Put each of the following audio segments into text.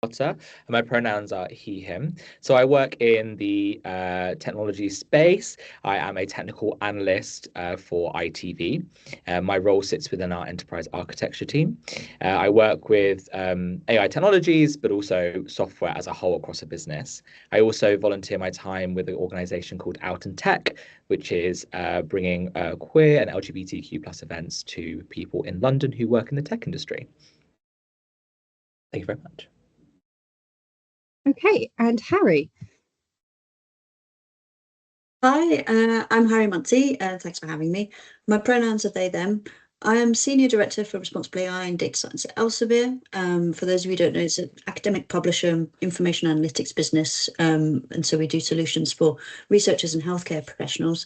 And my pronouns are he, him. So I work in the technology space. I am a technical analyst for ITV. My role sits within our enterprise architecture team. I work with AI technologies, but also software as a whole across a business. I also volunteer my time with an organization called Out and Tech, which is bringing queer and LGBTQ plus events to people in London who work in the tech industry. Thank you very much. Okay, and Harry. Hi, I'm Harry Muncy. Thanks for having me. My pronouns are they, them. I am Senior Director for Responsible AI and Data Science at Elsevier. For those of you who don't know, it's an academic publisher, information analytics business. And so we do solutions for researchers and healthcare professionals.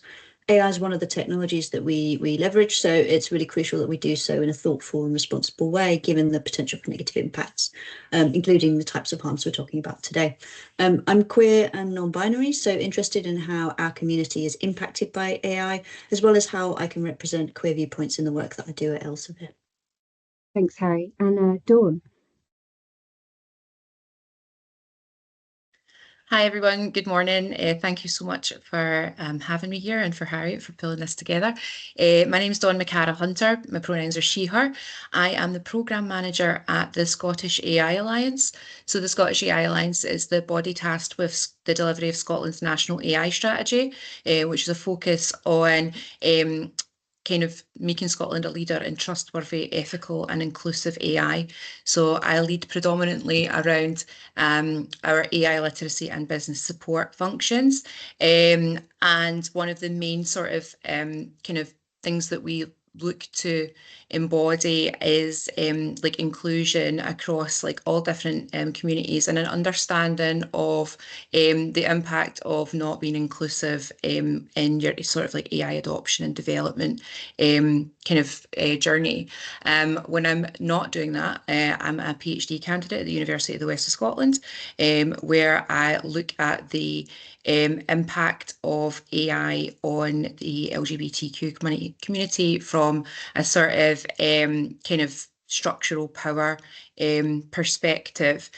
AI is one of the technologies that we leverage, so it's really crucial that we do so in a thoughtful and responsible way, given the potential for negative impacts, including the types of harms we're talking about today. I'm queer and non-binary, so interested in how our community is impacted by AI, as well as how I can represent queer viewpoints in the work that I do at Elsevier. Thanks, Harry. And Dawn. Hi, everyone. Good morning. Thank you so much for having me here and for Harriet for pulling this together. My name is Dawn McCara-Hunter. My pronouns are she, her. I am the Programme Manager at the Scottish AI Alliance. So the Scottish AI Alliance is the body tasked with the delivery of Scotland's national AI strategy, which is a focus on kind of making Scotland a leader in trustworthy, ethical and inclusive AI. So I lead predominantly around our AI literacy and business support functions. And one of the main sort of kind of things that we look to embody is like inclusion across like all different communities and an understanding of the impact of not being inclusive in your sort of like AI adoption and development kind of journey. When I'm not doing that, I'm a PhD candidate at the University of the West of Scotland, where I look at the impact of AI on the LGBTQ community from a sort of kind of structural power perspective.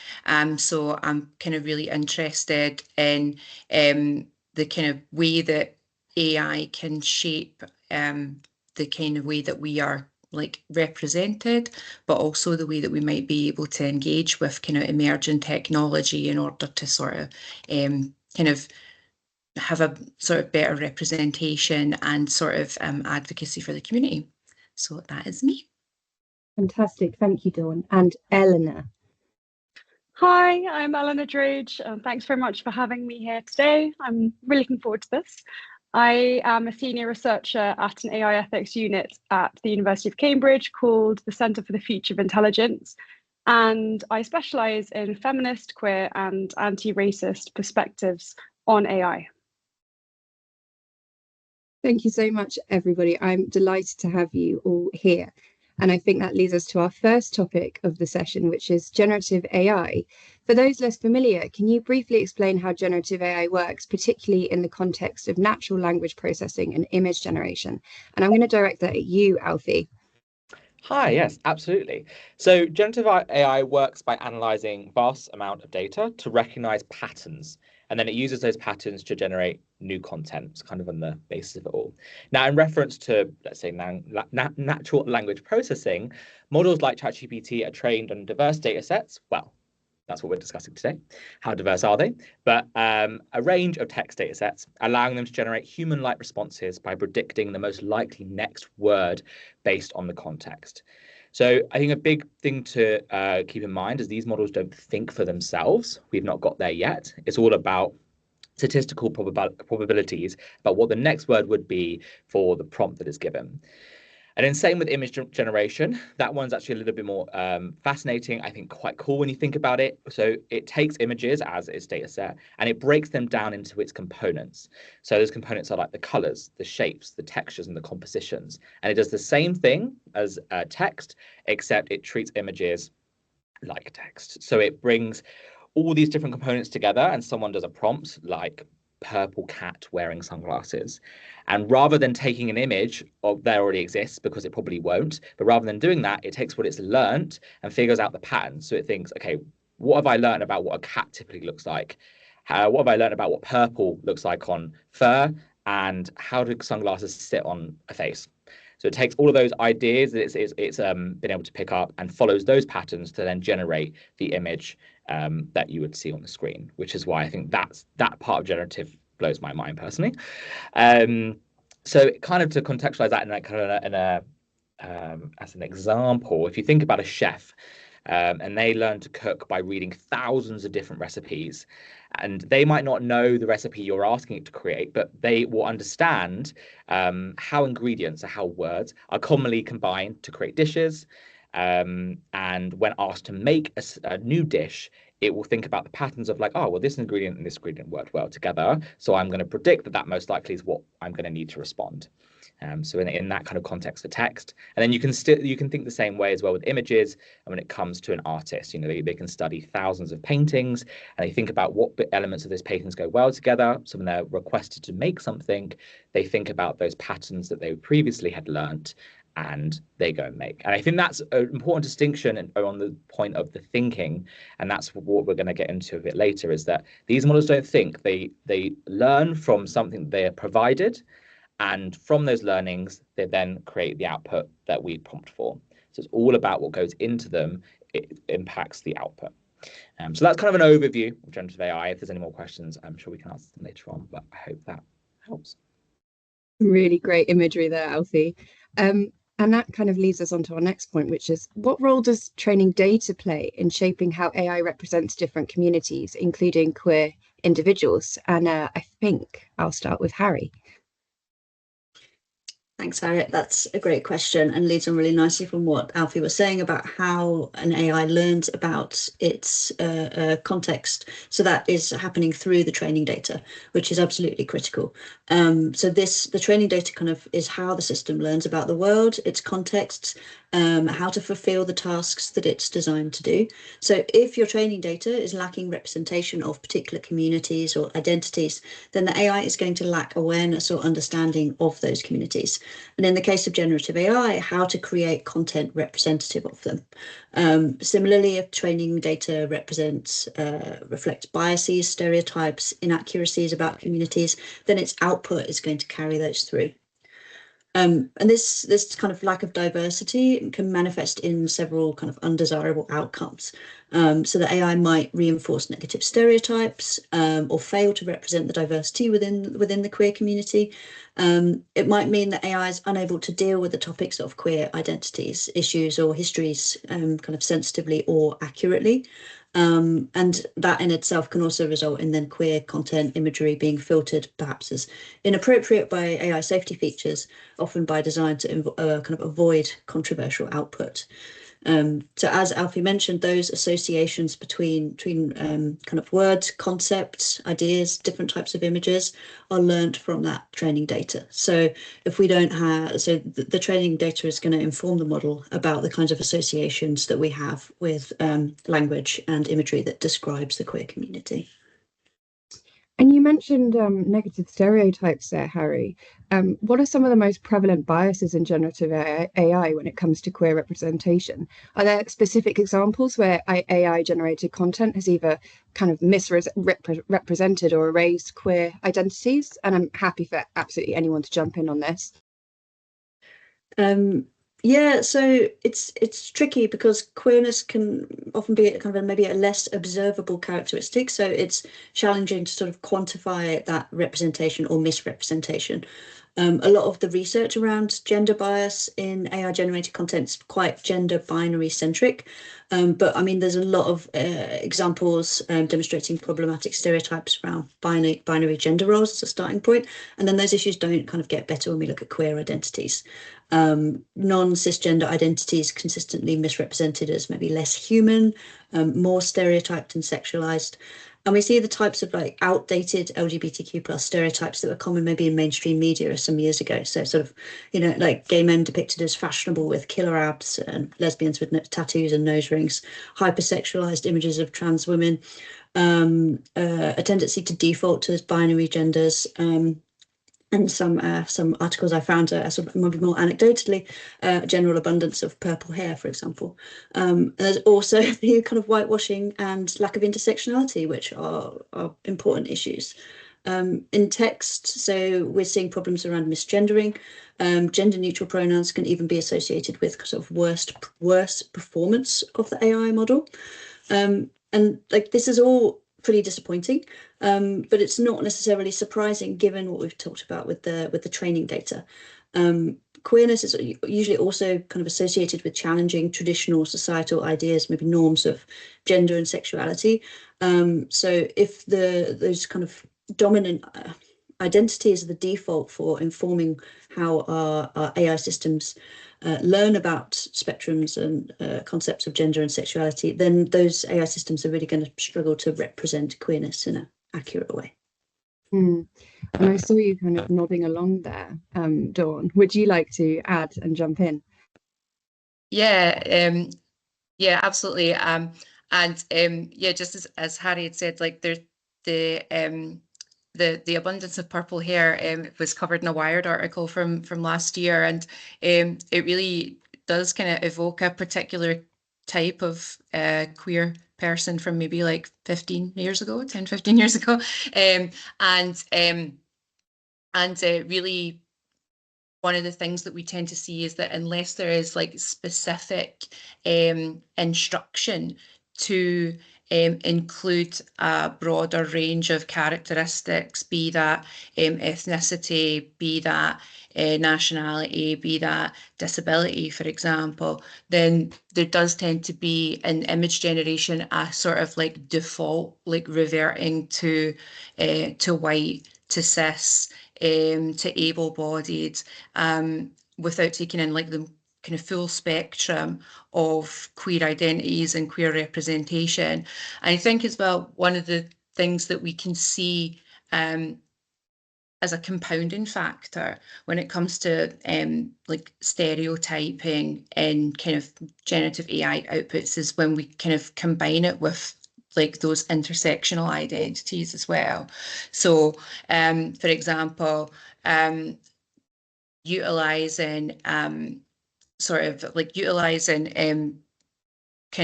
So I'm kind of really interested in the kind of way that AI can shape the kind of way that we are like represented, but also the way that we might be able to engage with kind of emerging technology in order to sort of kind of have a sort of better representation and sort of advocacy for the community. So that is me. Fantastic. Thank you, Dawn. And Eleanor. Hi, I'm Eleanor Drage. Thanks very much for having me here today. I'm really looking forward to this. I am a senior researcher at an AI ethics unit at the University of Cambridge called the Centre for the Future of Intelligence. And I specialise in feminist, queer and anti-racist perspectives on AI. Thank you so much, everybody. I'm delighted to have you all here. And I think that leads us to our first topic of the session, which is generative AI. For those less familiar, can you briefly explain how generative AI works, particularly in the context of natural language processing and image generation? And I'm going to direct that at you, Alfie. Hi, yes, absolutely. So generative AI works by analyzing vast amount of data to recognize patterns, and then it uses those patterns to generate new content. It's kind of on the basis of it all. Now, in reference to, let's say, natural language processing, models like ChatGPT are trained on diverse data sets. Well, that's what we're discussing today. How diverse are they? But a range of text data sets, allowing them to generate human-like responses by predicting the most likely next word based on the context. So I think a big thing to keep in mind is these models don't think for themselves. We've not got there yet. It's all about statistical probabilities about what the next word would be for the prompt that is given. And then same with image generation. That one's actually a little bit more fascinating, I think quite cool when you think about it. So it takes images as its data set and it breaks them down into its components. So those components are like the colors, the shapes, the textures and the compositions. And it does the same thing as text, except it treats images like text. So it brings all these different components together and someone does a prompt like purple cat wearing sunglasses. And rather than taking an image of that already exists, because it probably won't, but rather than doing that, it takes what it's learned and figures out the pattern. So it thinks, okay, what have I learned about what a cat typically looks like? What have I learned about what purple looks like on fur? And how do sunglasses sit on a face? So it takes all of those ideas that it's been able to pick up and follows those patterns to then generate the image that you would see on the screen, which is why I think that part of generative blows my mind personally. So kind of to contextualize that in that kind of as an example, if you think about a chef, and they learn to cook by reading thousands of different recipes, and they might not know the recipe you're asking it to create, but they will understand how ingredients or how words are commonly combined to create dishes. And when asked to make a new dish, it will think about the patterns of like, oh, well, this ingredient and this ingredient worked well together, so I'm going to predict that most likely is what I'm going to need to respond. So in that kind of context for text, and then you can think the same way as well with images. And when it comes to an artist, they can study thousands of paintings and they think about what elements of those paintings go well together. So when they're requested to make something, they think about those patterns that they previously had learnt and they go and make. And I think that's an important distinction on the point of the thinking, and that's what we're going to get into a bit later, is that these models don't think, they learn from something they are provided. And from those learnings, they then create the output that we prompt for. So it's all about what goes into them. It impacts the output. So that's kind of an overview of generative AI. If there's any more questions, I'm sure we can answer them later on, but I hope that helps. Really great imagery there, Alfie. And that kind of leads us on to our next point, which is what role does training data play in shaping how AI represents different communities, including queer individuals? And I think I'll start with Harry. Thanks, Harriet. That's a great question and leads on really nicely from what Alfie was saying about how an AI learns about its context. So that is happening through the training data, which is absolutely critical. So the training data kind of is how the system learns about the world, its contexts, how to fulfill the tasks that it's designed to do. So if your training data is lacking representation of particular communities or identities, then the AI is going to lack awareness or understanding of those communities. And in the case of generative AI, how to create content representative of them. Similarly, if training data reflects biases, stereotypes, inaccuracies about communities, then its output is going to carry those through. And this kind of lack of diversity can manifest in several kind of undesirable outcomes. So the AI might reinforce negative stereotypes or fail to represent the diversity within the queer community. It might mean that AI is unable to deal with the topics of queer identities, issues, or histories kind of sensitively or accurately. And that in itself can also result in then queer content imagery being filtered perhaps as inappropriate by AI safety features, often by design to kind of avoid controversial output. So as Alfie mentioned, those associations between kind of words, concepts, ideas, different types of images are learned from that training data. So if we don't have, so the training data is going to inform the model about the kinds of associations that we have with language and imagery that describes the queer community. And you mentioned negative stereotypes there, Harry. What are some of the most prevalent biases in generative AI when it comes to queer representation? Are there specific examples where AI-generated content has either kind of misrepresented or erased queer identities? And I'm happy for absolutely anyone to jump in on this. Yeah, so it's tricky because queerness can often be kind of maybe a less observable characteristic. So it's challenging to sort of quantify that representation or misrepresentation. A lot of the research around gender bias in AI-generated content is quite gender binary centric. But I mean, there's a lot of examples demonstrating problematic stereotypes around binary gender roles as a starting point. And then those issues don't kind of get better when we look at queer identities. Non-cisgender identities consistently misrepresented as maybe less human, more stereotyped and sexualized. And we see the types of like outdated LGBTQ plus stereotypes that were common maybe in mainstream media some years ago. So sort of, like gay men depicted as fashionable with killer abs and lesbians with tattoos and nose rings, hypersexualized images of trans women, a tendency to default to binary genders, and and some articles I found sort of maybe more anecdotally, general abundance of purple hair, for example. There's also the kind of whitewashing and lack of intersectionality, which are important issues. In text, so we're seeing problems around misgendering. Gender neutral pronouns can even be associated with sort of worse performance of the AI model. And like this is all pretty disappointing, but it's not necessarily surprising given what we've talked about with the training data. Queerness is usually also kind of associated with challenging traditional societal ideas, maybe norms of gender and sexuality. So if those kind of dominant identities are the default for informing how our AI systems learn about spectrums and concepts of gender and sexuality, then those AI systems are really going to struggle to represent queerness in an accurate way. And I saw you kind of nodding along there, Dawn. Would you like to add and jump in? Yeah, yeah, absolutely. Yeah, just as Harry had said, like there's the abundance of purple hair was covered in a Wired article from last year, and it really does kind of evoke a particular type of queer person from maybe like 15 years ago, 10, 15 years ago. Really one of the things that we tend to see is that unless there is like specific instruction to include a broader range of characteristics, be that ethnicity, be that nationality, be that disability, for example, then there does tend to be in image generation a sort of like default, like reverting to white, to cis, to able-bodied, without taking in like the kind of full spectrum of queer identities and queer representation. And I think as well, one of the things that we can see as a compounding factor when it comes to like stereotyping and kind of generative AI outputs is when we kind of combine it with like those intersectional identities as well. So, for example, utilizing kind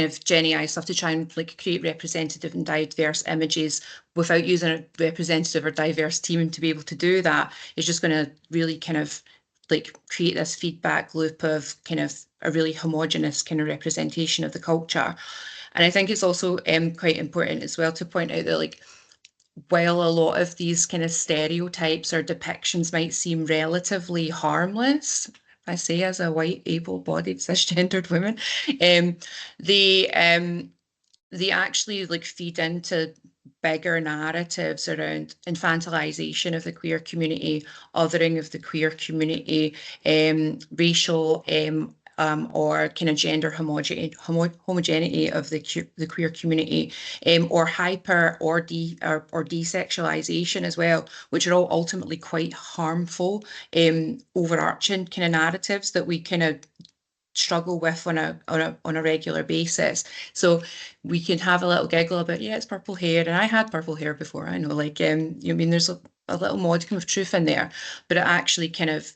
of Gen AI stuff to try and like create representative and diverse images without using a representative or diverse team to be able to do that is just going to really kind of like create this feedback loop of kind of a really homogenous kind of representation of the culture. And I think it's also quite important as well to point out that like while a lot of these kind of stereotypes or depictions might seem relatively harmless, I say as a white, able-bodied, cisgendered woman, they actually like feed into bigger narratives around infantilization of the queer community, othering of the queer community, racial or kind of gender homogeneity of the queer community, or hyper or desexualization as well, which are all ultimately quite harmful, overarching kind of narratives that we kind of struggle with on a regular basis. So we can have a little giggle about, yeah, it's purple hair, and I had purple hair before. I know, like, I mean, there's a little modicum of truth in there, but it actually kind of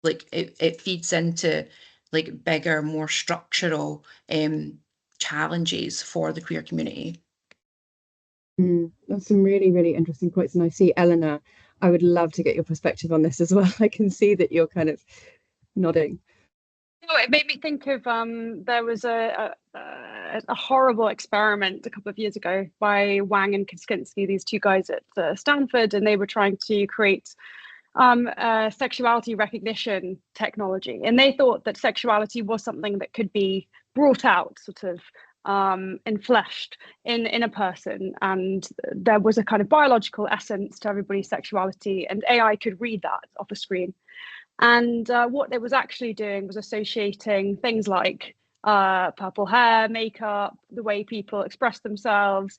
like it feeds into like bigger, more structural challenges for the queer community. That's some really, really interesting points. And I see, Eleanor, I would love to get your perspective on this as well. I can see that you're kind of nodding. Oh, it made me think of there was a horrible experiment a couple of years ago by Wang and Kosinski, these two guys at Stanford, and they were trying to create sexuality recognition technology, and they thought that sexuality was something that could be brought out, sort of enfleshed in a person, and there was a kind of biological essence to everybody's sexuality, and AI could read that off a screen. And what it was actually doing was associating things like purple hair, makeup, the way people express themselves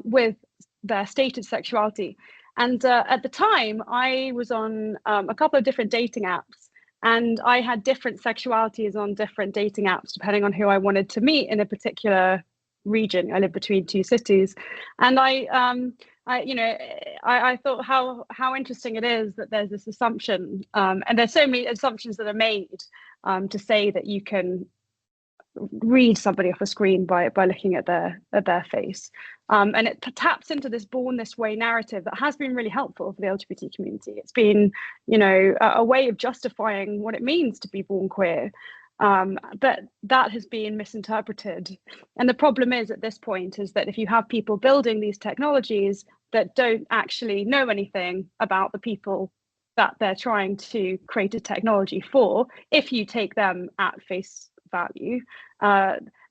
with their stated sexuality. And at the time, I was on a couple of different dating apps, and I had different sexualities on different dating apps, depending on who I wanted to meet in a particular region. I live between two cities. And I I thought how interesting it is that there's this assumption, and there's so many assumptions that are made to say that you can read somebody off a screen by looking at their face, and it taps into this born this way narrative that has been really helpful for the LGBT community. It's been, a way of justifying what it means to be born queer. But that has been misinterpreted. And the problem is at this point is that if you have people building these technologies that don't actually know anything about the people that they're trying to create a technology for, if you take them at face value,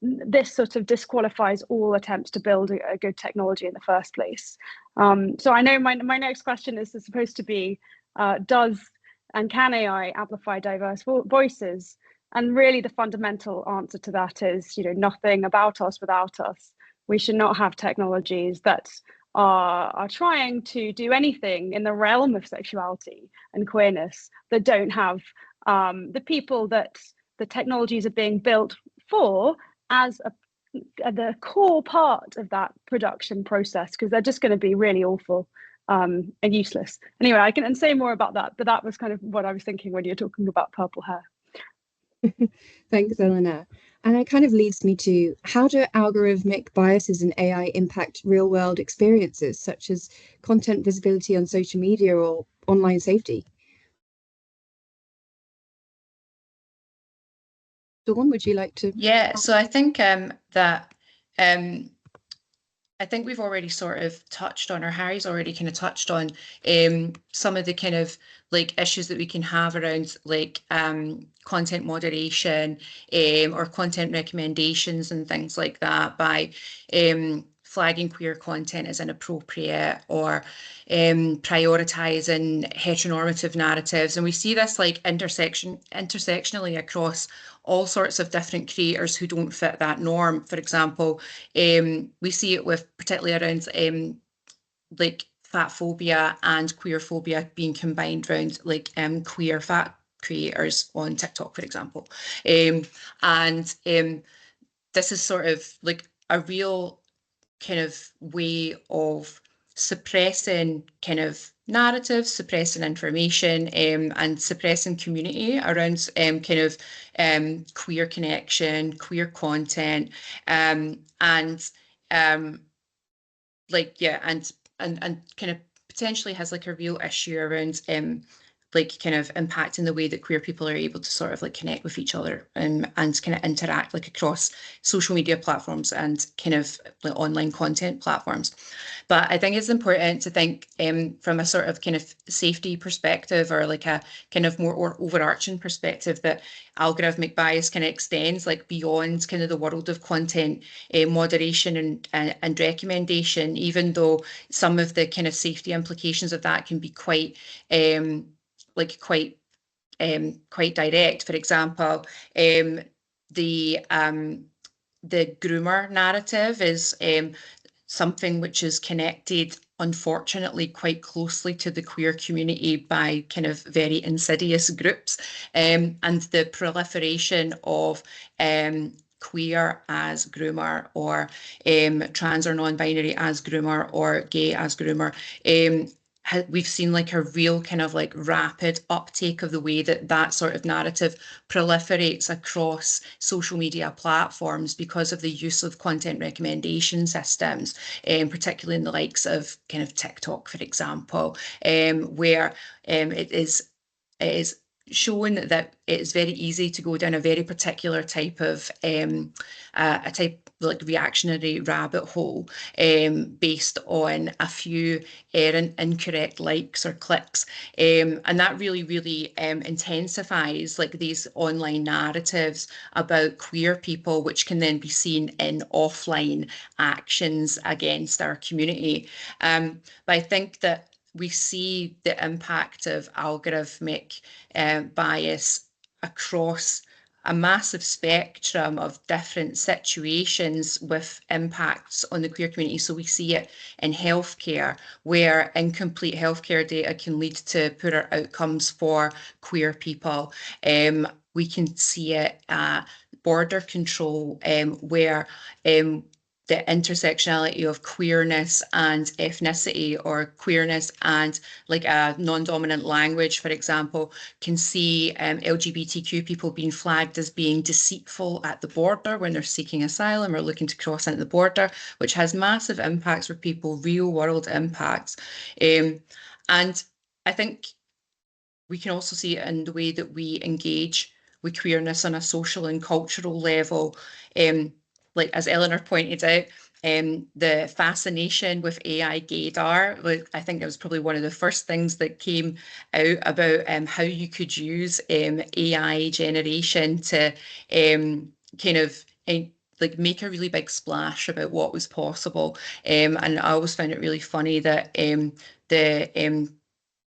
this sort of disqualifies all attempts to build a good technology in the first place. So I know my next question is supposed to be, does and can AI amplify diverse voices? And really the fundamental answer to that is, nothing about us without us. We should not have technologies that are trying to do anything in the realm of sexuality and queerness that don't have the people that the technologies are being built for as the core part of that production process, because they're just going to be really awful and useless. Anyway, I can say more about that, but that was kind of what I was thinking when you're talking about purple hair. Thanks, Eleanor. And it kind of leads me to, how do algorithmic biases in AI impact real-world experiences, such as content visibility on social media or online safety? Dawn, would you like to? Yeah, so I think that I think we've already sort of touched on, or Harry's already kind of touched on some of the kind of like issues that we can have around like content moderation or content recommendations and things like that by flagging queer content as inappropriate or prioritizing heteronormative narratives. And we see this like intersectionally across all sorts of different creators who don't fit that norm. For example, we see it with particularly around like fat phobia and queer phobia being combined around like queer fat creators on TikTok, for example. And this is sort of like a real kind of way of suppressing kind of narratives, suppressing information, and suppressing community around kind of queer connection, queer content, and like yeah, and kind of potentially has like a real issue around like kind of impacting the way that queer people are able to sort of like connect with each other and kind of interact like across social media platforms and kind of like online content platforms. But I think it's important to think from a sort of kind of safety perspective or like a kind of more overarching perspective that algorithmic bias kind of extends like beyond kind of the world of content moderation and recommendation, even though some of the kind of safety implications of that can be quite quite direct. For example, the groomer narrative is something which is connected, unfortunately, quite closely to the queer community by kind of very insidious groups, and the proliferation of queer as groomer or trans or non-binary as groomer or gay as groomer. We've seen like a real kind of like rapid uptake of the way that sort of narrative proliferates across social media platforms because of the use of content recommendation systems, particularly in the likes of kind of TikTok, for example, where it is shown that it is very easy to go down a very particular type of like reactionary rabbit hole based on a few incorrect likes or clicks, and that really intensifies like these online narratives about queer people, which can then be seen in offline actions against our community. But I think that we see the impact of algorithmic bias across a massive spectrum of different situations with impacts on the queer community. So we see it in healthcare, where incomplete healthcare data can lead to poorer outcomes for queer people. We can see it border control, where the intersectionality of queerness and ethnicity, or queerness and like a non-dominant language, for example, can see LGBTQ people being flagged as being deceitful at the border when they're seeking asylum or looking to cross into the border, which has massive impacts for people, real world impacts. And I think we can also see it in the way that we engage with queerness on a social and cultural level. Like as Eleanor pointed out, the fascination with AI gaydar, like, I think it was probably one of the first things that came out about how you could use AI generation to kind of like make a really big splash about what was possible. And I always found it really funny that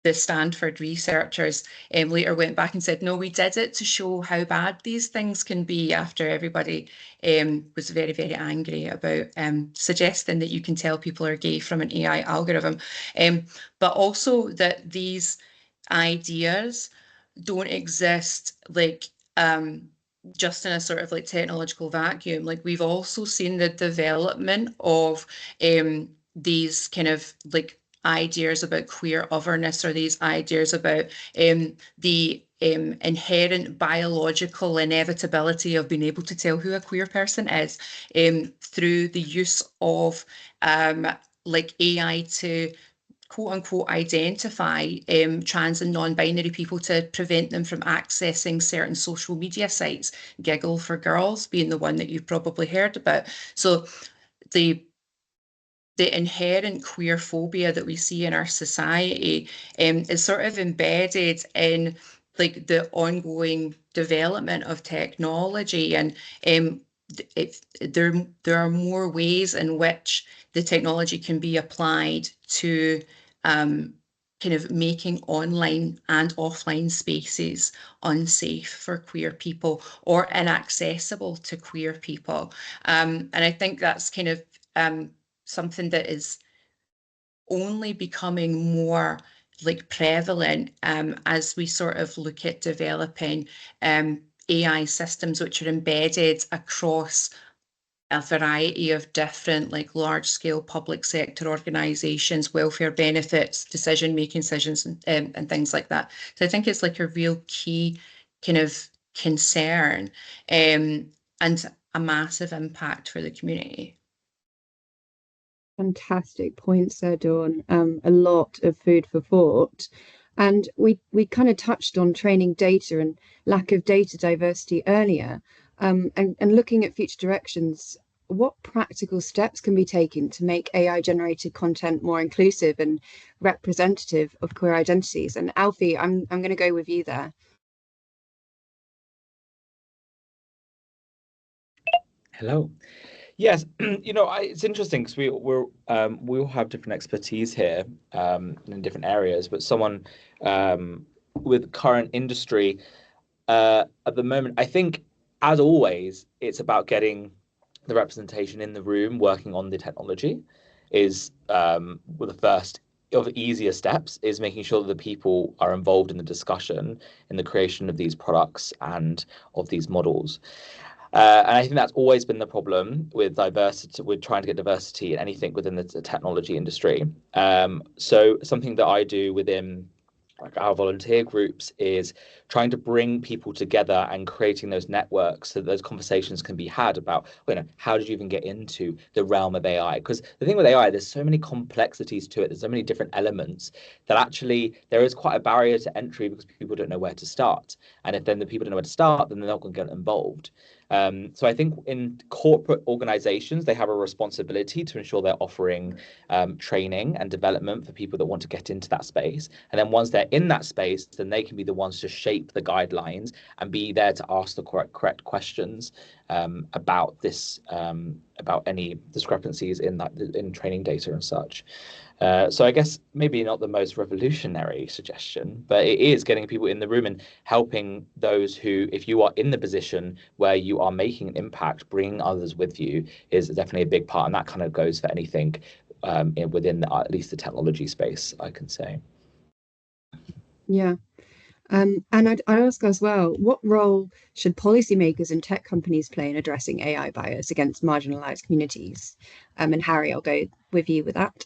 the Stanford researchers later went back and said, no, we did it to show how bad these things can be, after everybody was very, very angry about suggesting that you can tell people are gay from an AI algorithm. But also that these ideas don't exist like just in a sort of like technological vacuum. Like we've also seen the development of these kind of like ideas about queer otherness, or these ideas about the inherent biological inevitability of being able to tell who a queer person is through the use of like AI to quote unquote identify trans and non-binary people to prevent them from accessing certain social media sites, Giggle for Girls being the one that you've probably heard about. So the inherent queer phobia that we see in our society is sort of embedded in like the ongoing development of technology, and there are more ways in which the technology can be applied to kind of making online and offline spaces unsafe for queer people or inaccessible to queer people. And I think that's kind of something that is only becoming more like prevalent as we sort of look at developing AI systems which are embedded across a variety of different like large scale public sector organizations, welfare benefits, decision-making decisions, and things like that. So I think it's like a real key kind of concern and a massive impact for the community. Fantastic points there, Dawn. A lot of food for thought. And we kind of touched on training data and lack of data diversity earlier. And looking at future directions, what practical steps can be taken to make AI generated content more inclusive and representative of queer identities? And Alfie, I'm going to go with you there. Hello. Yes, it's interesting because we all have different expertise here in different areas, but someone with current industry at the moment, I think, as always, it's about getting the representation in the room, working on the technology is the first of the easier steps, is making sure that the people are involved in the discussion, in the creation of these products and of these models. And I think that's always been the problem with diversity, with trying to get diversity in anything within the technology industry. So something that I do within like our volunteer groups is trying to bring people together and creating those networks so that those conversations can be had about, how did you even get into the realm of AI? Because the thing with AI, there's so many complexities to it. There's so many different elements that actually there is quite a barrier to entry because people don't know where to start. And if then the people don't know where to start, then they're not going to get involved. So I think in corporate organizations, they have a responsibility to ensure they're offering training and development for people that want to get into that space. And then once they're in that space, then they can be the ones to shape the guidelines and be there to ask the correct questions about this, about any discrepancies in training data and such. So I guess maybe not the most revolutionary suggestion, but it is getting people in the room and helping those who, if you are in the position where you are making an impact, bringing others with you is definitely a big part. And that kind of goes for anything within at least the technology space, I can say. Yeah. And I'd ask as well, what role should policymakers and tech companies play in addressing AI bias against marginalized communities? And Harry, I'll go with you with that.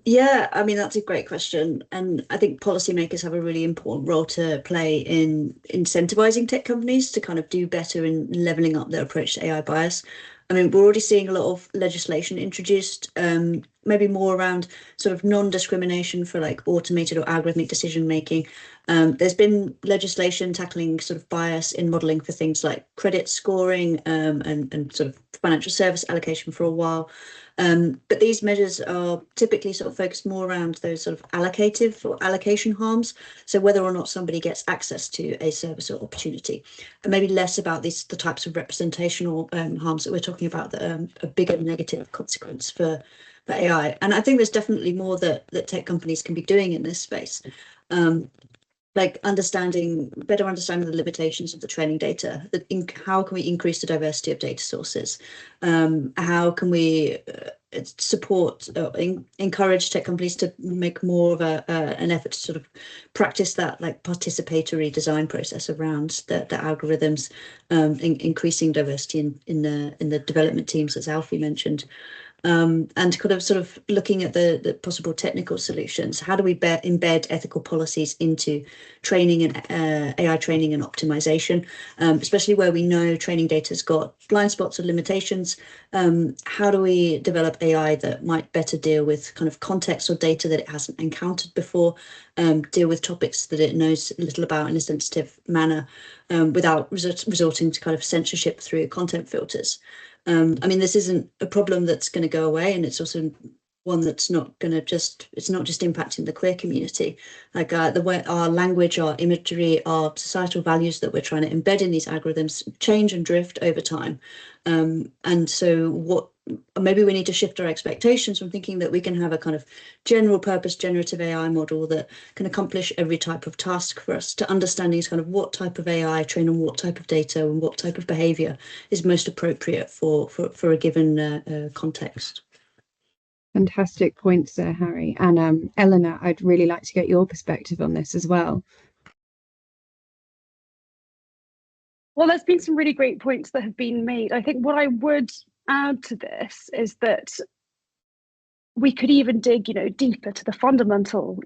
Yeah, I mean, that's a great question. And I think policymakers have a really important role to play in incentivizing tech companies to kind of do better in leveling up their approach to AI bias. I mean, we're already seeing a lot of legislation introduced, maybe more around sort of non-discrimination for like automated or algorithmic decision making. There's been legislation tackling sort of bias in modeling for things like credit scoring, and sort of financial service allocation for a while. But these measures are typically sort of focused more around those sort of allocative or allocation harms. So whether or not somebody gets access to a service or opportunity, and maybe less about the types of representational harms that we're talking about that are a bigger negative consequence for AI. And I think there's definitely more that tech companies can be doing in this space. Like better understanding the limitations of the training data, how can we increase the diversity of data sources? How can we support, encourage tech companies to make more of an effort to sort of practice that like participatory design process around the algorithms, increasing diversity in the development teams, as Alfie mentioned. And kind of sort of looking at the possible technical solutions. How do we embed ethical policies into training and AI training and optimization, especially where we know training data's got blind spots or limitations? How do we develop AI that might better deal with kind of context or data that it hasn't encountered before, deal with topics that it knows little about in a sensitive manner, without resorting to kind of censorship through content filters? I mean, this isn't a problem that's going to go away, and it's also one that's not going to it's not just impacting the queer community. Like the way our language, our imagery, our societal values that we're trying to embed in these algorithms change and drift over time. And so maybe we need to shift our expectations from thinking that we can have a kind of general purpose generative AI model that can accomplish every type of task for us, to understanding kind of what type of AI train on what type of data and what type of behavior is most appropriate for a given context. Fantastic points there, Harry. And Eleanor, I'd really like to get your perspective on this as well. Well, there's been some really great points that have been made. I think what I would add to this is that we could even dig, deeper to the fundamentals.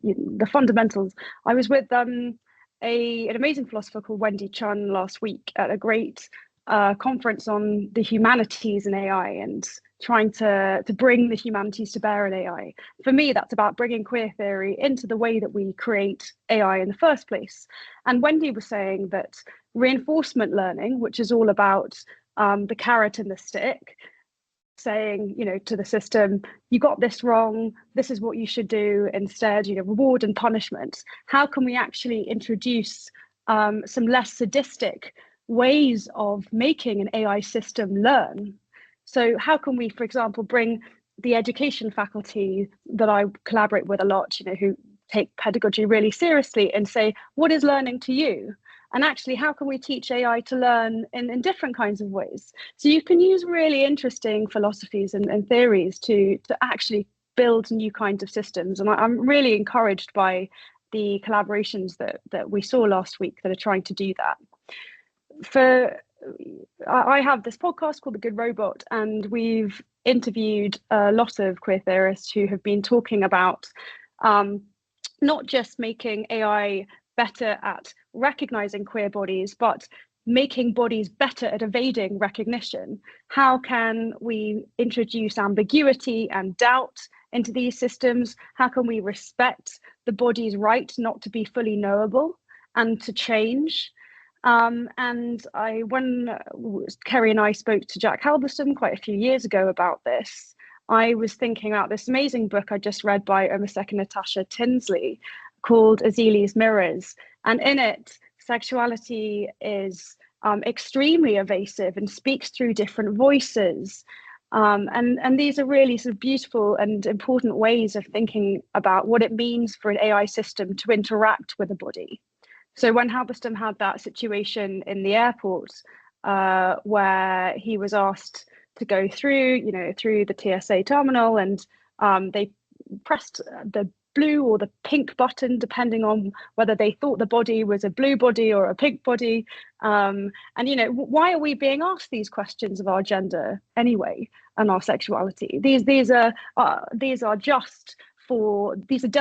I was with an amazing philosopher called Wendy Chun last week at a great conference on the humanities and AI, and trying to bring the humanities to bear in AI. For me, that's about bringing queer theory into the way that we create AI in the first place. And Wendy was saying that reinforcement learning, which is all about the carrot and the stick, saying, to the system, you got this wrong, this is what you should do instead, reward and punishment. How can we actually introduce some less sadistic ways of making an AI system learn? So how can we, for example, bring the education faculty that I collaborate with a lot, who take pedagogy really seriously, and say, what is learning to you? And actually, how can we teach AI to learn in different kinds of ways? So you can use really interesting philosophies and theories to actually build new kinds of systems. And I'm really encouraged by the collaborations that we saw last week that are trying to do that. I have this podcast called The Good Robot, and we've interviewed a lot of queer theorists who have been talking about not just making AI better at recognizing queer bodies, but making bodies better at evading recognition. How can we introduce ambiguity and doubt into these systems? How can we respect the body's right not to be fully knowable and to change? When Kerry and I spoke to Jack Halberstam quite a few years ago about this, I was thinking about this amazing book I just read by Omasek and Natasha Tinsley called Azili's Mirrors. And in it, sexuality is extremely evasive and speaks through different voices. And these are really sort of beautiful and important ways of thinking about what it means for an AI system to interact with a body. So when Halberstam had that situation in the airport, where he was asked to go through the TSA terminal, and they pressed the blue or the pink button, depending on whether they thought the body was a blue body or a pink body. And, you know, why are we being asked these questions of our gender anyway and our sexuality? These are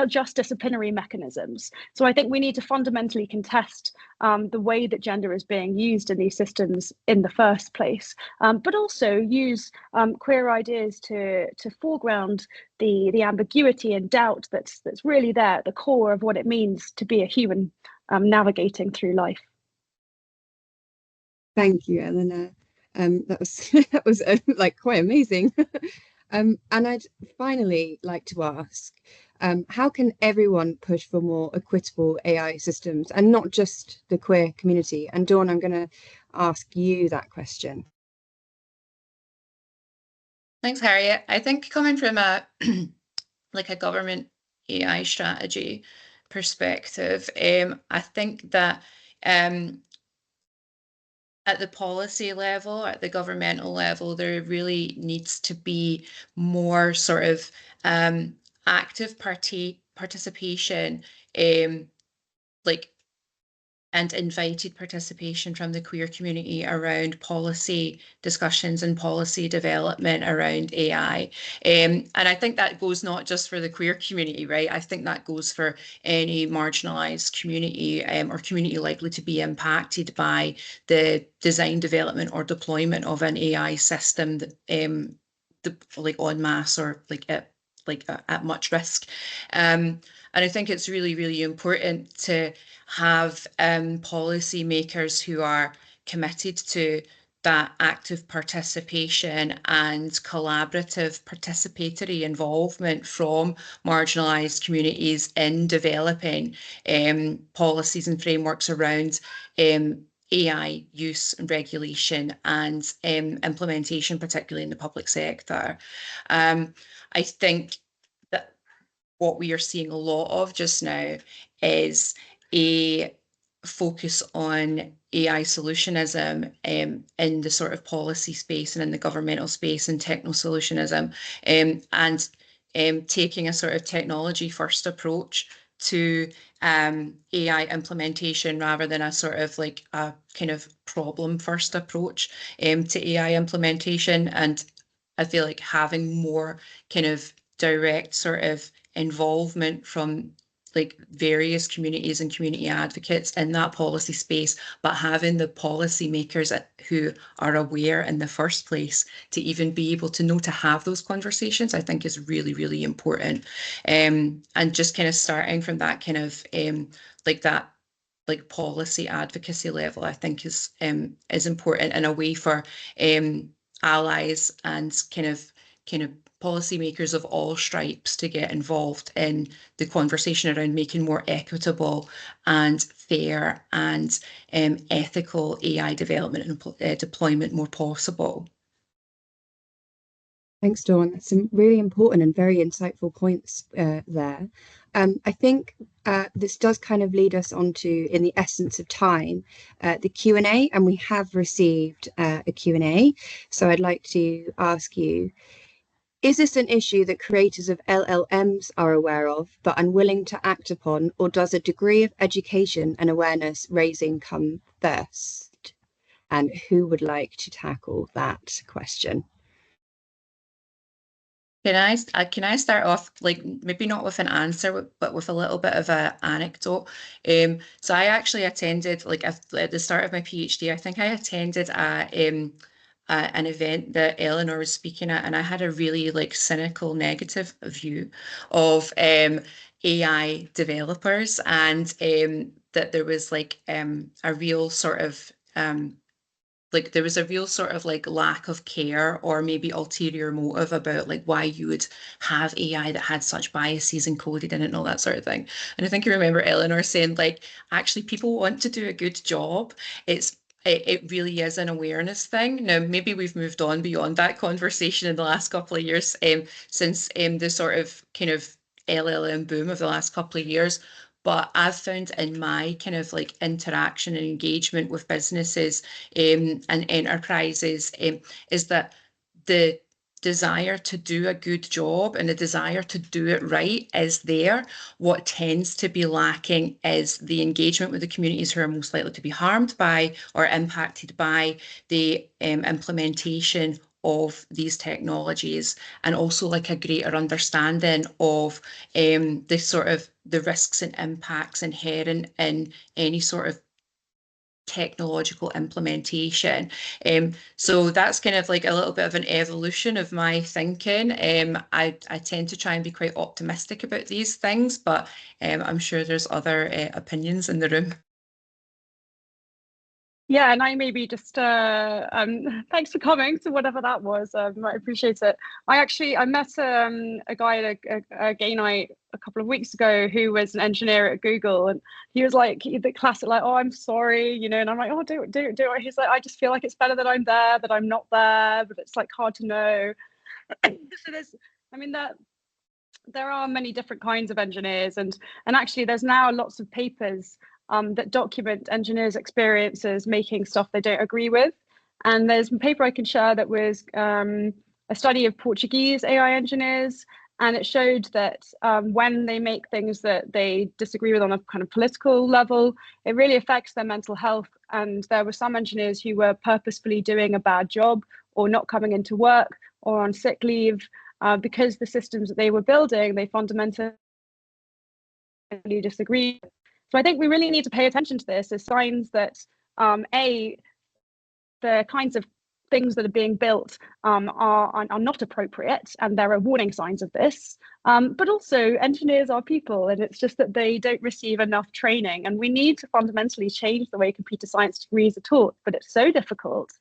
just disciplinary mechanisms. So I think we need to fundamentally contest the way that gender is being used in these systems in the first place, but also use queer ideas to foreground the ambiguity and doubt that's really there at the core of what it means to be a human navigating through life. Thank you, Eleanor. That was like quite amazing. And I'd finally like to ask, how can everyone push for more equitable AI systems and not just the queer community? And Dawn, I'm going to ask you that question. Thanks, Harriet. I think coming from a like a government AI strategy perspective, I think that at the policy level, at the governmental level, there really needs to be more sort of active participation, like and invited participation from the queer community around policy discussions and policy development around AI. And I think that goes not just for the queer community, right? I think that goes for any marginalised community or community likely to be impacted by the design, development or deployment of an AI system that like en masse or like at much risk. And I think it's really, really important to have policymakers who are committed to that active participation and collaborative participatory involvement from marginalised communities in developing policies and frameworks around AI use and regulation and implementation, particularly in the public sector. I think that what we are seeing a lot of just now is a focus on AI solutionism in the sort of policy space and in the governmental space and techno solutionism, and taking a sort of technology first approach to AI implementation rather than a sort of like a kind of problem first approach to AI implementation. And I feel like having more kind of direct sort of involvement from like various communities and community advocates in that policy space, but having the policymakers who are aware in the first place to even be able to know to have those conversations, I think is really, really important. And just kind of starting from that kind of like that like policy advocacy level, I think is important in a way for allies and kind of policymakers of all stripes to get involved in the conversation around making more equitable and fair and ethical AI development and deployment more possible. Thanks, Dawn. That's some really important and very insightful points there. I think this does kind of lead us on to, in the essence of time, the Q&A, and we have received a Q&A. So I'd like to ask you, is this an issue that creators of LLMs are aware of but unwilling to act upon, or does a degree of education and awareness raising come first? And who would like to tackle that question? Can I start off, like, maybe not with an answer, but with a little bit of an anecdote? So I actually attended, like, at the start of my PhD, I think I attended an event that Eleanor was speaking at, and I had a really like cynical, negative view of AI developers, and that there was like a real sort of like there was a real sort of like lack of care or maybe ulterior motive about like why you would have AI that had such biases encoded in it and all that sort of thing. And I think you remember Eleanor saying like, actually people want to do a good job. It really is an awareness thing. Now, maybe we've moved on beyond that conversation in the last couple of years since the sort of kind of LLM boom of the last couple of years. But I've found in my kind of like interaction and engagement with businesses and enterprises is that the desire to do a good job and the desire to do it right is there. What tends to be lacking is the engagement with the communities who are most likely to be harmed by or impacted by the implementation of these technologies, and also like a greater understanding of the sort of the risks and impacts inherent in any sort of technological implementation. So that's kind of like a little bit of an evolution of my thinking. I tend to try and be quite optimistic about these things, but I'm sure there's other opinions in the room. Yeah, and I maybe just thanks for coming to whatever that was. I appreciate it. I met a guy at a gay night a couple of weeks ago who was an engineer at Google, and he was like the classic like, oh, I'm sorry, you know, and I'm like, oh, do it. He's like, I just feel like it's better that I'm there, that I'm not there, but it's like hard to know. So there are many different kinds of engineers, and actually there's now lots of papers that document engineers' experiences making stuff they don't agree with. And there's a paper I can share that was a study of Portuguese AI engineers, and it showed that when they make things that they disagree with on a kind of political level, it really affects their mental health. And there were some engineers who were purposefully doing a bad job or not coming into work or on sick leave because the systems that they were building, they fundamentally disagree. So I think we really need to pay attention to this as signs that the kinds of things that are being built are not appropriate, and there are warning signs of this. But also engineers are people, and it's just that they don't receive enough training, and we need to fundamentally change the way computer science degrees are taught. But it's so difficult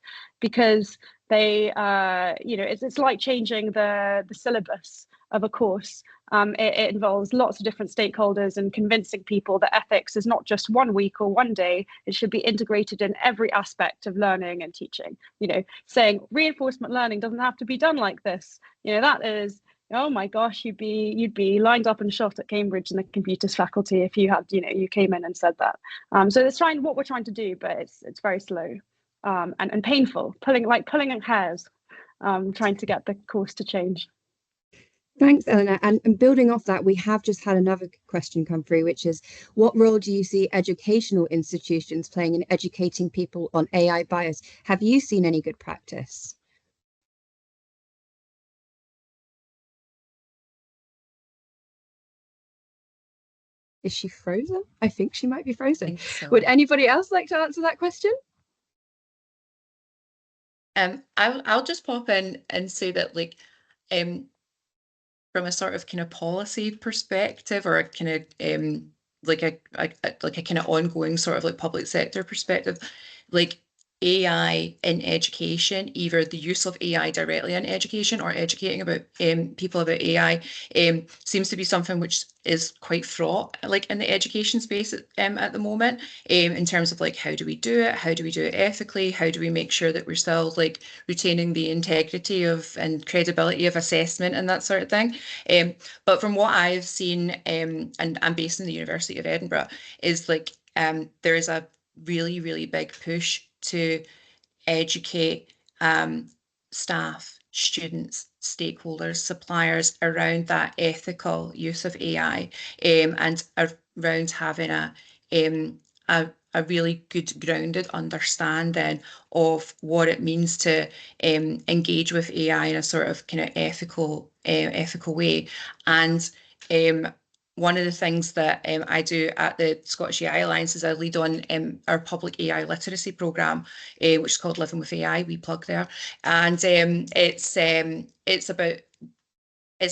because they, it's like changing the syllabus of a course. It involves lots of different stakeholders and convincing people that ethics is not just 1 week or 1 day. It should be integrated in every aspect of learning and teaching. You know, saying reinforcement learning doesn't have to be done like this. You know, that is, oh my gosh, you'd be lined up and shot at Cambridge in the computers faculty if you had, you came in and said that. So it's what we're trying to do, but it's very slow and painful, pulling hairs, trying to get the course to change. Thanks, Eleanor. And building off that, we have just had another question come through, which is, what role do you see educational institutions playing in educating people on AI bias? Have you seen any good practice? Is she frozen? I think she might be frozen. So. Would anybody else like to answer that question? I'll just pop in and say that, like, from a sort of kind of policy perspective, or a kind of like a kind of ongoing sort of like public sector perspective, like AI in education, either the use of AI directly in education or educating about people about AI, seems to be something which is quite fraught, like in the education space at the moment, in terms of like, how do we do it? How do we do it ethically? How do we make sure that we're still like retaining the integrity of and credibility of assessment and that sort of thing? But from what I've seen, and I'm based in the University of Edinburgh, is like there is a really, really big push to educate staff, students, stakeholders, suppliers around that ethical use of AI, and around having a really good grounded understanding of what it means to engage with AI in a sort of kind of ethical way. And one of the things that I do at the Scottish AI Alliance is I lead on our public AI literacy programme, which is called Living with AI. We plug there, and it's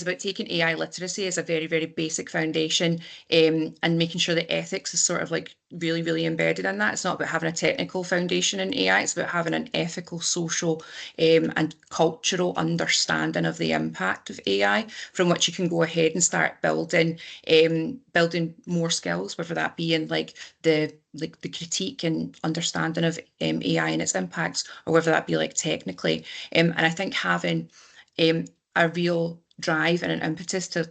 about taking AI literacy as a very, very basic foundation, and making sure that ethics is sort of like really, really embedded in that. It's not about having a technical foundation in AI, it's about having an ethical, social, and cultural understanding of the impact of AI, from which you can go ahead and start building more skills, whether that be in like the critique and understanding of AI and its impacts, or whether that be like technically. And I think having a real drive and an impetus to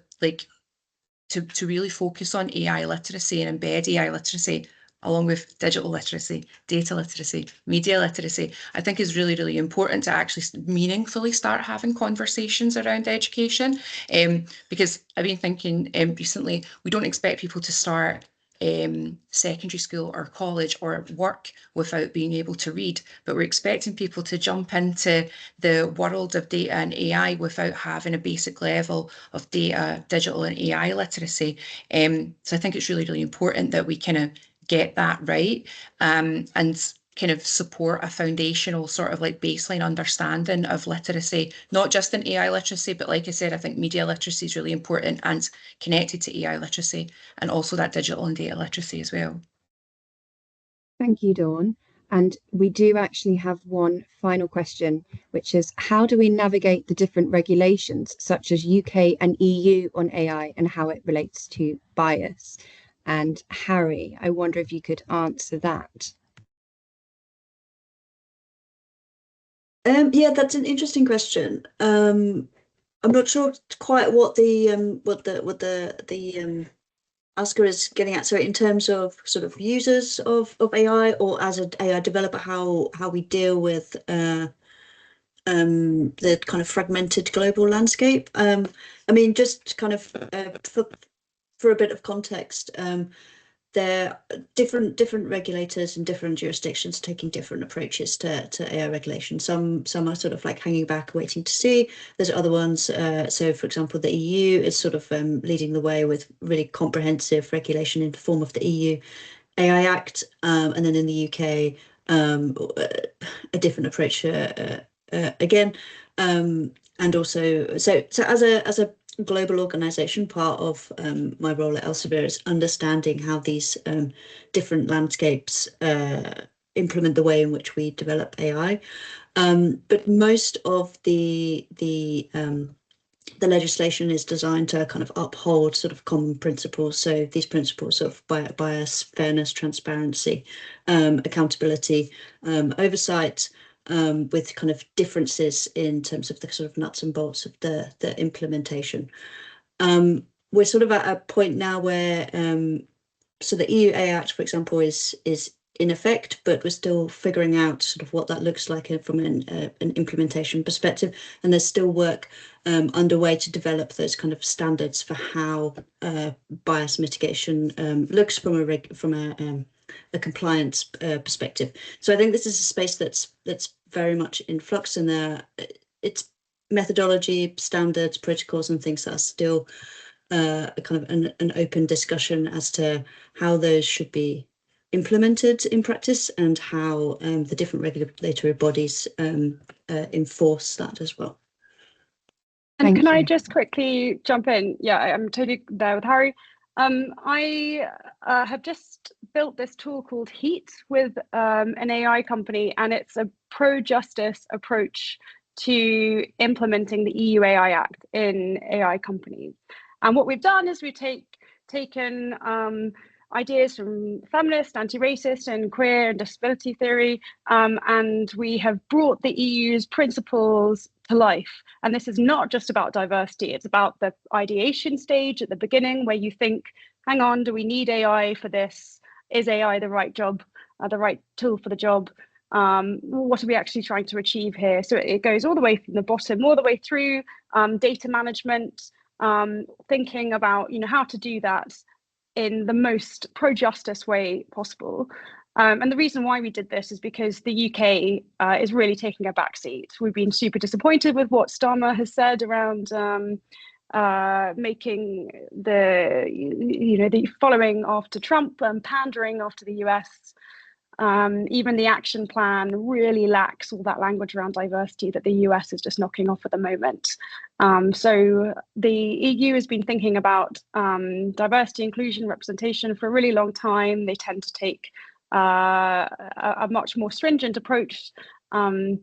really focus on AI literacy and embed AI literacy along with digital literacy, data literacy, media literacy, I think is really, really important to actually meaningfully start having conversations around education. Because I've been thinking recently, we don't expect people to start secondary school or college or work without being able to read, but we're expecting people to jump into the world of data and AI without having a basic level of data, digital and AI literacy. So I think it's really, really important that we kind of get that right, and kind of support a foundational sort of like baseline understanding of literacy, not just in AI literacy, but like I said, I think media literacy is really important and connected to AI literacy, and also that digital and data literacy as well. Thank you, Dawn. And we do actually have one final question, which is how do we navigate the different regulations, such as UK and EU on AI and how it relates to bias? And Harry, I wonder if you could answer that. Yeah, that's an interesting question. I'm not sure quite what the asker is getting at. So in terms of sort of users of AI, or as an AI developer, how we deal with the kind of fragmented global landscape. I mean, just kind of for a bit of context, there are different regulators in different jurisdictions taking different approaches to AI regulation. Some are sort of like hanging back, waiting to see. There's other ones. So, for example, the EU is sort of leading the way with really comprehensive regulation in the form of the EU AI Act, and then in the UK, a different approach again, and also so as a global organization, part of my role at Elsevier is understanding how these different landscapes implement the way in which we develop AI. But most of the legislation is designed to kind of uphold sort of common principles. So these principles of bias, fairness, transparency, accountability, oversight, with kind of differences in terms of the sort of nuts and bolts of the implementation. We're sort of at a point now where so the EU AI Act, for example, is in effect, but we're still figuring out sort of what that looks like from an implementation perspective, and there's still work underway to develop those kind of standards for how bias mitigation looks from a compliance perspective. So I think this is a space that's very much in flux, and it's methodology, standards, protocols, and things that are still kind of an open discussion as to how those should be implemented in practice and how the different regulatory bodies enforce that as well. And can I just quickly jump in? Yeah, I'm totally there with Harry. I have just built this tool called Heat with an AI company, and it's a pro-justice approach to implementing the EU AI Act in AI companies. And what we've done is we've taken ideas from feminist, anti-racist, and queer and disability theory, and we have brought the EU's principles to life. And this is not just about diversity, it's about the ideation stage at the beginning where you think, hang on, do we need AI for this? Is AI the right job, the right tool for the job? What are we actually trying to achieve here? So it goes all the way from the bottom, all the way through data management, thinking about how to do that in the most pro-justice way possible. And the reason why we did this is because the UK is really taking a backseat. We've been super disappointed with what Starmer has said around making the following after Trump and pandering after the US. Even the action plan really lacks all that language around diversity that the US is just knocking off at the moment. So the EU has been thinking about diversity, inclusion, representation for a really long time. They tend to take a much more stringent approach, and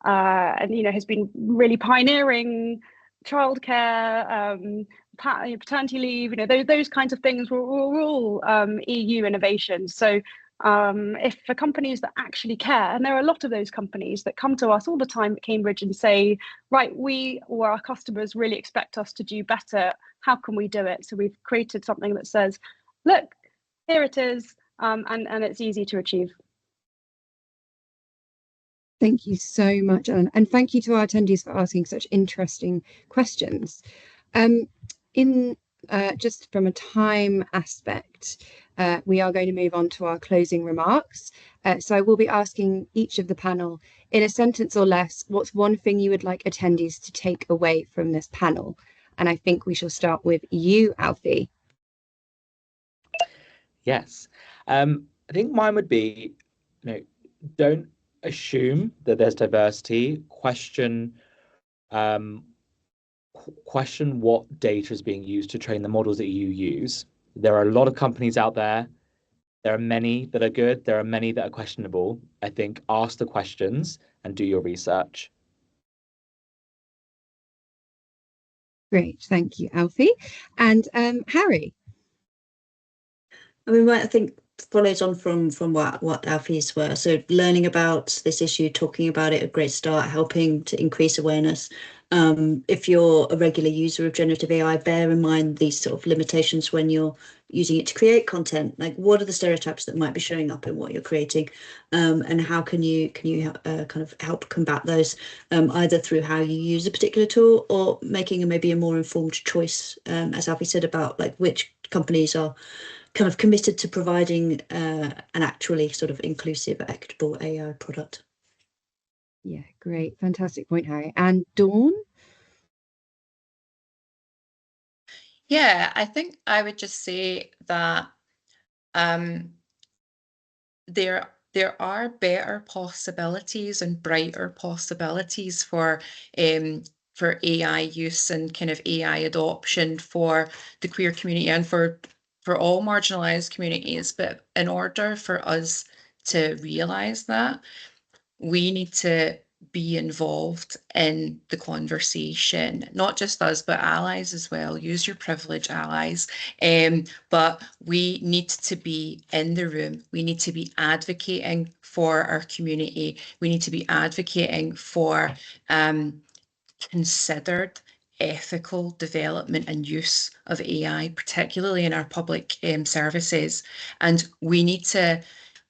has been really pioneering childcare, paternity leave. Those kinds of things were all EU innovations. So if for companies that actually care, and there are a lot of those companies that come to us all the time at Cambridge and say, right, we or our customers really expect us to do better, how can we do it? So we've created something that says, look, here it is, and it's easy to achieve. Thank you so much, Ellen. And thank you to our attendees for asking such interesting questions. In just from a time aspect, we are going to move on to our closing remarks. So I will be asking each of the panel, in a sentence or less, what's one thing you would like attendees to take away from this panel? And I think we shall start with you, Alfie. Yes. I think mine would be, don't assume that there's diversity. Question what data is being used to train the models that you use. There are a lot of companies out there. There are many that are good. There are many that are questionable. I think ask the questions and do your research. Great, thank you, Alfie. And Harry. I mean, I think follows on from what Alfie's were. So learning about this issue, talking about it, a great start, helping to increase awareness. If you're a regular user of generative AI, bear in mind these sort of limitations when you're using it to create content. Like, what are the stereotypes that might be showing up in what you're creating, and how can you kind of help combat those, either through how you use a particular tool or making maybe a more informed choice, as Alfie said, about like which companies are kind of committed to providing an actually sort of inclusive, equitable AI product. Yeah, great. Fantastic point, Harry. And Dawn? Yeah, I think I would just say that there are better possibilities and brighter possibilities for AI use and kind of AI adoption for the queer community and for all marginalized communities. But in order for us to realize that, we need to be involved in the conversation, not just us, but allies as well. Use your privilege, allies. But we need to be in the room. We need to be advocating for our community. We need to be advocating for considered ethical development and use of AI, particularly in our public services. And we need to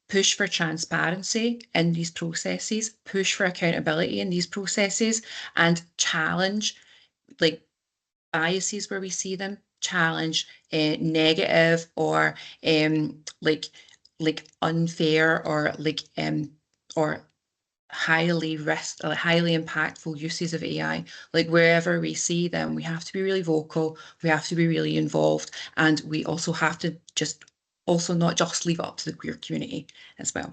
push for transparency in these processes, push for accountability in these processes, and challenge like biases where we see them, challenge negative or like unfair or or highly impactful uses of AI. Like wherever we see them, we have to be really vocal, we have to be really involved, and we also have to not just leave it up to the queer community as well.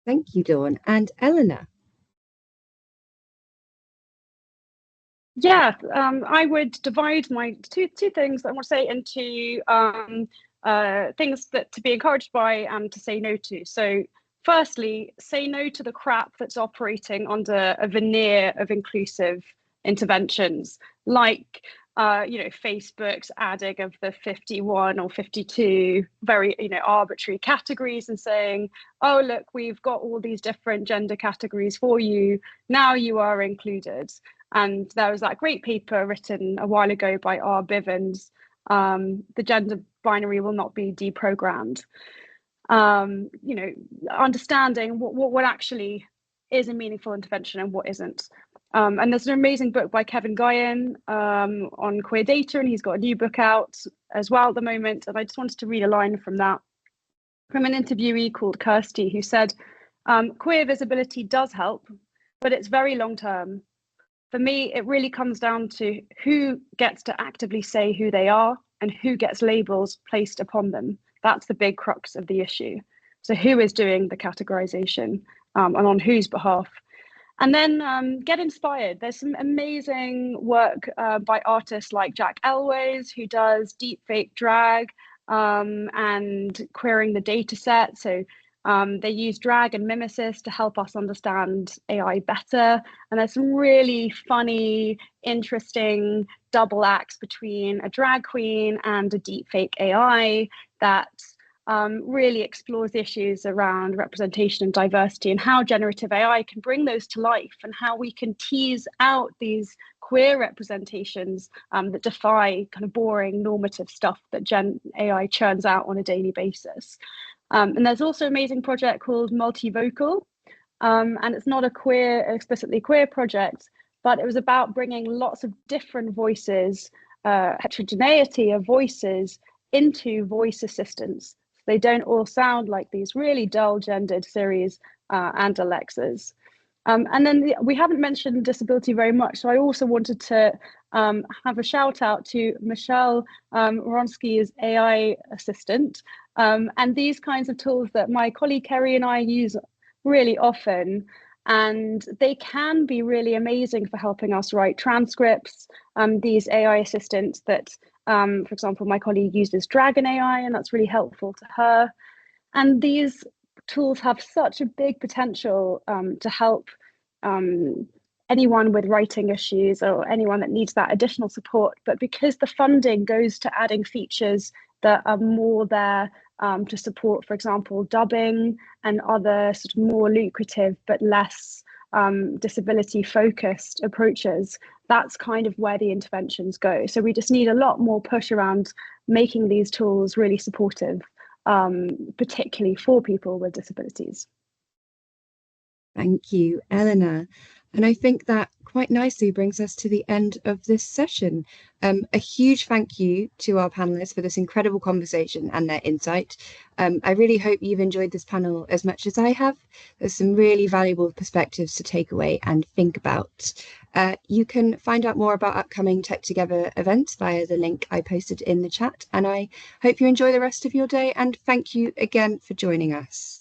Thank you, Dawn. And Eleanor? Yeah, I would divide my two things that I want to say into things that to be encouraged by and to say no to. So firstly, say no to the crap that's operating under a veneer of inclusive interventions, like Facebook's adding of the 51 or 52 very arbitrary categories and saying, oh look, we've got all these different gender categories for you, now you are included. And there was that great paper written a while ago by R. Bivens, the gender binary will not be deprogrammed. Understanding what actually is a meaningful intervention and what isn't. And there's an amazing book by Kevin Guyon on queer data, and he's got a new book out as well at the moment. And I just wanted to read a line from that, from an interviewee called Kirsty, who said, queer visibility does help, but it's very long term. For me, it really comes down to who gets to actively say who they are and who gets labels placed upon them. That's the big crux of the issue. So who is doing the categorization and on whose behalf? And then get inspired. There's some amazing work by artists like Jack Elways, who does deepfake drag and querying the data set. So they use drag and mimesis to help us understand AI better. And there's some really funny, interesting double acts between a drag queen and a deepfake AI that really explores issues around representation and diversity and how generative AI can bring those to life and how we can tease out these queer representations that defy kind of boring normative stuff that Gen AI churns out on a daily basis. And there's also an amazing project called Multivocal, and it's not a explicitly queer project, but it was about bringing lots of different voices, heterogeneity of voices, into voice assistants. So they don't all sound like these really dull gendered Siris and Alexas. And then we haven't mentioned disability very much, so I also wanted to have a shout out to Michelle Wronski's AI assistant, and these kinds of tools that my colleague Kerry and I use really often, and they can be really amazing for helping us write transcripts. These AI assistants that, for example, my colleague uses Dragon AI, and that's really helpful to her. And these tools have such a big potential to help anyone with writing issues or anyone that needs that additional support. But because the funding goes to adding features that are more there to support, for example, dubbing and other sort of more lucrative but less disability focused approaches, that's kind of where the interventions go. So we just need a lot more push around making these tools really supportive, particularly for people with disabilities. Thank you, Eleanor. And I think that quite nicely brings us to the end of this session. A huge thank you to our panelists for this incredible conversation and their insight. I really hope you've enjoyed this panel as much as I have. There's some really valuable perspectives to take away and think about. You can find out more about upcoming Tech Together events via the link I posted in the chat. And I hope you enjoy the rest of your day, and thank you again for joining us.